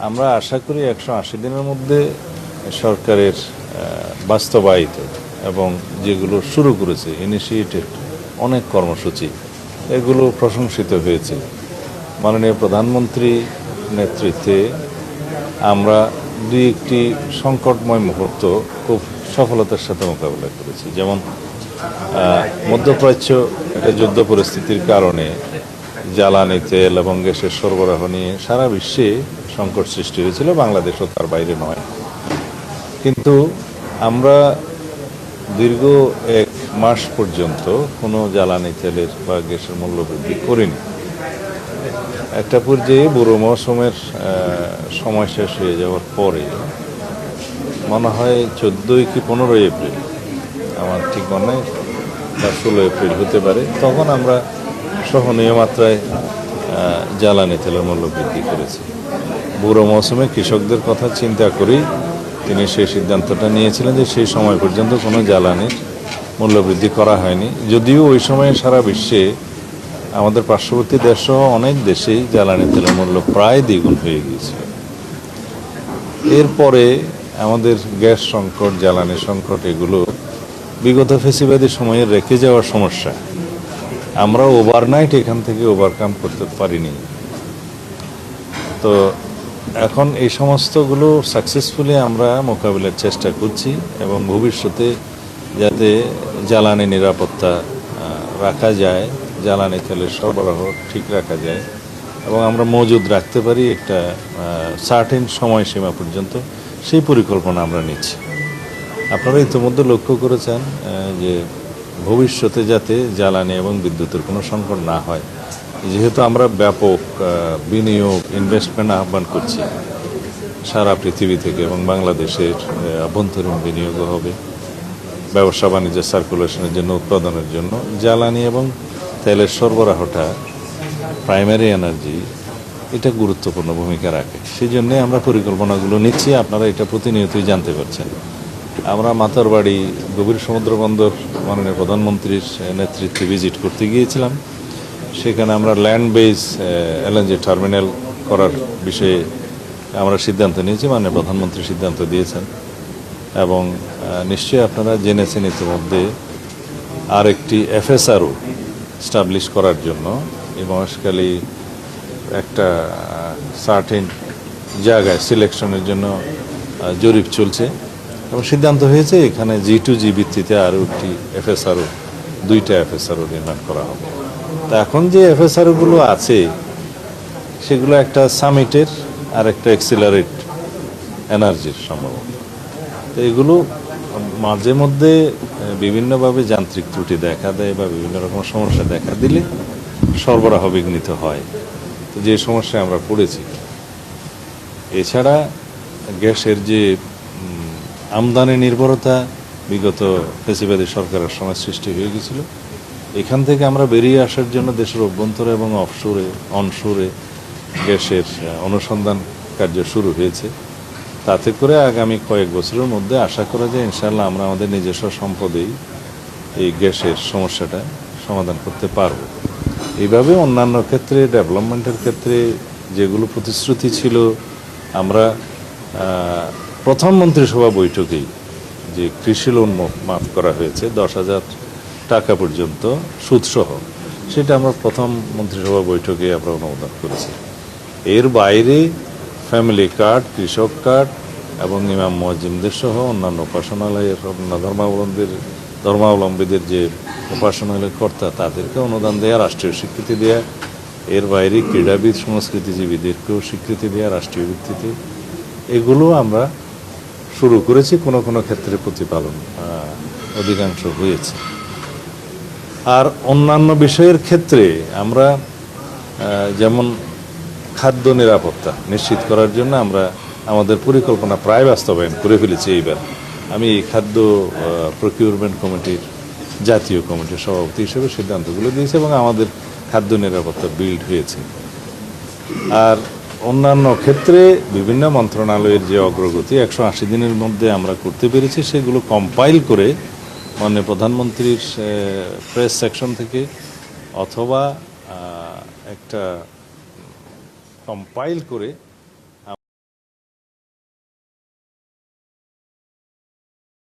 আমরা আশা করি 180 দিনের মধ্যে সরকারের বাস্তবায়িত এবং যেগুলো শুরু করেছে ইনিশিয়েটেড অনেক কর্মসূচি এগুলো প্রশংসিত হয়েছে। মাননীয় প্রধানমন্ত্রী নেতৃত্বে আমরা দুই একটি সংকটময় মুহূর্ত খুব সফলতার সাথে মোকাবিলা করেছি। যেমন মধ্যপ্রাচ্য একটা যুদ্ধ পরিস্থিতির কারণে জ্বালানি তেল এবং গ্যাসের সরবরাহ নিয়ে সারা বিশ্বে সংকট সৃষ্টি হয়েছিল, বাংলাদেশও তার বাইরে নয়। কিন্তু আমরা দীর্ঘ 1 মাস পর্যন্ত কোনো জ্বালানি তেলের বা গ্যাসের মূল্য বৃদ্ধি করিনি। একটা পর্যায়ে বুড়ো মৌসুমের সময় শেষ হয়ে যাওয়ার পরে মনে হয় 14 কি 15 এপ্রিল, আমার ঠিক মনে হয়, বা 16 এপ্রিল হতে পারে, তখন আমরা সহনীয় মাত্রায় জ্বালানি তেলের মূল্য বৃদ্ধি করেছি। বুড়ো মৌসুমে কৃষকদের কথা চিন্তা করেই তিনি সেই সিদ্ধান্তটা নিয়েছিলেন যে সেই সময় পর্যন্ত কোনো জ্বালানির মূল্য বৃদ্ধি করা হয়নি। যদিও ওই সময়ে সারা বিশ্বে আমাদের পার্শ্ববর্তী দেশসহ অনেক দেশেই জ্বালানি তেলের মূল্য প্রায় দ্বিগুণ হয়ে গিয়েছে। এরপরে আমাদের গ্যাস সংকট, জ্বালানি সংকট এগুলো বিগত ফেসিবাদী সময়ে রেখে যাওয়ার সমস্যা আমরা ওভারনাইট এখান থেকে ওভারকাম করতে পারিনি। তো এখন এই সমস্তগুলো সাকসেসফুলি আমরা মোকাবিলার চেষ্টা করছি এবং ভবিষ্যতে যাতে জ্বালানি নিরাপত্তা রাখা যায়, জ্বালানি তেলের সরবরাহ ঠিক রাখা যায় এবং আমরা মজুদ রাখতে পারি একটা সার্টেন সময়সীমা পর্যন্ত, সেই পরিকল্পনা আমরা নিচ্ছি। আপনারা ইতিমধ্যে লক্ষ্য করেছেন যে ভবিষ্যতে যাতে জ্বালানি এবং বিদ্যুতের কোনো সংকট না হয়, যেহেতু আমরা ব্যাপক বিনিয়োগ ইনভেস্টমেন্ট আহ্বান করছি সারা পৃথিবী থেকে এবং বাংলাদেশের আভ্যন্তরীণ বিনিয়োগও হবে ব্যবসা বাণিজ্য সার্কুলেশনের জন্য, উৎপাদনের জন্য। জ্বালানি এবং তেলের সরবরাহটা প্রাইমারি এনার্জি, এটা গুরুত্বপূর্ণ ভূমিকা রাখে। সেই জন্যে আমরা পরিকল্পনাগুলো নিচ্ছি, আপনারা এটা প্রতিনিয়তই জানতে পারছেন। আমরা মাতারবাড়ি গভীর সমুদ্র বন্দর মাননীয় প্রধানমন্ত্রীর নেতৃত্বে ভিজিট করতে গিয়েছিলাম। সেখানে আমরা ল্যান্ড বেস এলএনজি টার্মিনাল করার বিষয়ে আমরা সিদ্ধান্ত নিয়েছি, মাননীয় প্রধানমন্ত্রী সিদ্ধান্ত দিয়েছেন। এবং নিশ্চয়ই আপনারা জেনেছেন ইতিমধ্যে আরেকটি এফএসআরও স্টাবলিশ করার জন্য এই মহেশখালী একটা সার্টেন জায়গায় সিলেকশনের জন্য জরিপ চলছে এবং সিদ্ধান্ত হয়েছে এখানে G2G ভিত্তিতে আরও একটি এফএসআরও, 2টা এফএসআরও নির্মাণ করা হবে। তা এখন যে এফএসআরওগুলো আছে সেগুলো একটা সামিটের আর একটা এক্সিলারেট এনার্জির সম্ভবত। তো এগুলো মাঝে মধ্যে বিভিন্নভাবে যান্ত্রিক ত্রুটি দেখা দেয় বা বিভিন্ন রকম সমস্যা দেখা দিলে সরবরাহ বিঘ্নিত হয়, তো যে সমস্যায় আমরা পড়েছি। এছাড়া গ্যাসের যে আমদানি নির্ভরতা বিগত ফেসিবাদী সরকারের সময় সৃষ্টি হয়ে গেছিল, এখান থেকে আমরা বেরিয়ে আসার জন্য দেশের অভ্যন্তরে এবং অনশোরে গ্যাসের অনুসন্ধান কার্য শুরু হয়েছে। তাতে করে আগামী কয়েক বছরের মধ্যে আশা করা যায় ইনশাআল্লাহ আমরা আমাদের নিজস্ব সম্পদেই এই গ্যাসের সমস্যাটা সমাধান করতে পারব। এইভাবে অন্যান্য ক্ষেত্রে, ডেভেলপমেন্টের ক্ষেত্রে যেগুলো প্রতিশ্রুতি ছিল, আমরা প্রথম মন্ত্রিসভা বৈঠকেই যে কৃষি লোন মাফ করা হয়েছে 10,000 টাকা পর্যন্ত সুদসহ, সেটা আমরা প্রথম মন্ত্রিসভা বৈঠকে আমরা অনুমোদন করেছি। এর বাইরে ফ্যামিলি কার্ড, কৃষক কার্ড এবং ইমাম মুয়াজ্জিমদের সহ অন্যান্য উপাসনালয়ের ধর্মাবলম্বীদের যে উপাসনালয়ের কর্তা তাদেরকে অনুদান দেওয়া, রাষ্ট্রীয় স্বীকৃতি দেওয়া, এর বাইরে ক্রীড়াবিদ সংস্কৃতিজীবীদেরকেও স্বীকৃতি দেওয়া রাষ্ট্রীয় ভিত্তিতে, এগুলো আমরা শুরু করেছি। কোনো কোনো ক্ষেত্রে প্রতিপালন অধিকাংশ হয়েছে। আর অন্যান্য বিষয়ের ক্ষেত্রে আমরা যেমন খাদ্য নিরাপত্তা নিশ্চিত করার জন্য আমরা আমাদের পরিকল্পনা প্রায় বাস্তবায়ন করে ফেলেছি। এইবার আমি এই খাদ্য প্রকিউরমেন্ট কমিটির, জাতীয় কমিটির সভাপতি হিসেবে সিদ্ধান্তগুলো দিয়েছি এবং আমাদের খাদ্য নিরাপত্তা বিল্ড হয়েছে। আর অন্যান্য ক্ষেত্রে বিভিন্ন মন্ত্রণালয়ের যে অগ্রগতি 180 দিনের মধ্যে আমরা করতে পেরেছি, সেগুলো কম্পাইল করে মাননীয় প্রধানমন্ত্রীর প্রেস সেকশন থেকে অথবা একটা কম্পাইল করে